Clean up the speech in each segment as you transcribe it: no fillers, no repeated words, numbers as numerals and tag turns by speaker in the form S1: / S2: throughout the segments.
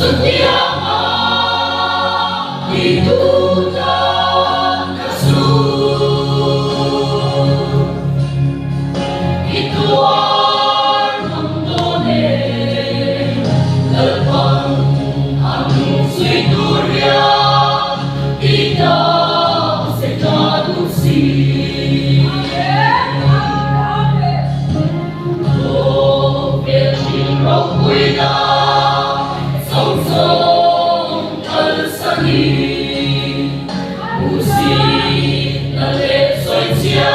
S1: Setiapa ituta kasun ituar nondone lepang ang suituria ita sekadusi o virgin rokuina song song alsani musik na lesoy siya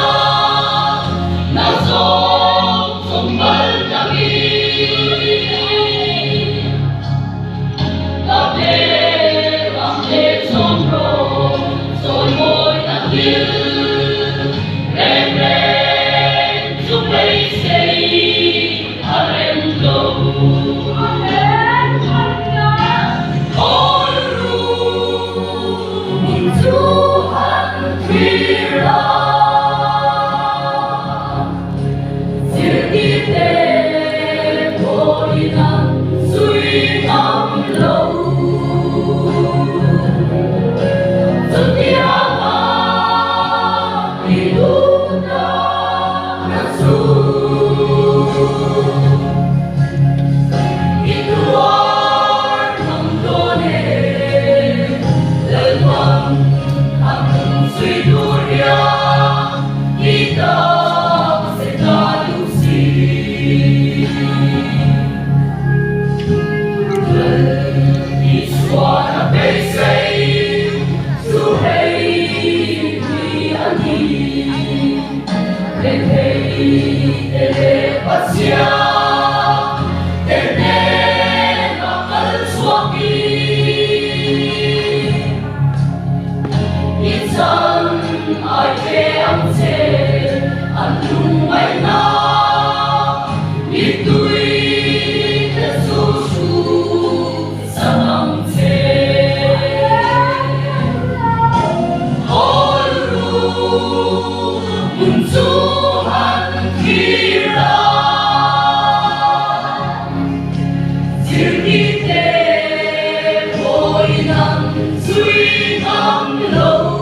S1: na song sumbal kami tabi ang lesombro somoy takil rem rem supay say arendo Tuhan kira Sirkite Boinan Sui Nam Lâu Setiapa Iduna Rasul Ituar Nandone Lepang ang suituria kita sekadusi Iswara Pesay Suhei Liani Tenhei Telepasya Tenen Akal Suami Insan ay keamse ang lumay na ito'y nasusu sa nangse Olu munsuhan kira Sirkite boinang sui ang low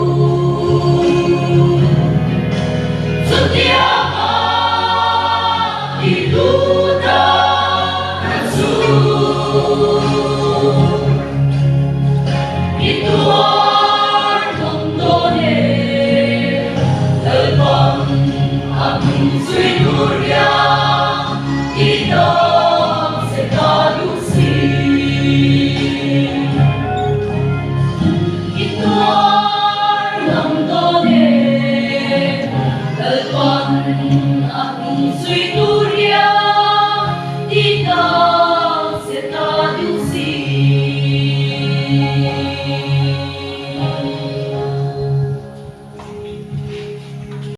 S1: Setiapa ituta kasun ituar nondone lepang ang suituria kita sekadusi ituar nondone Lepang ang suituria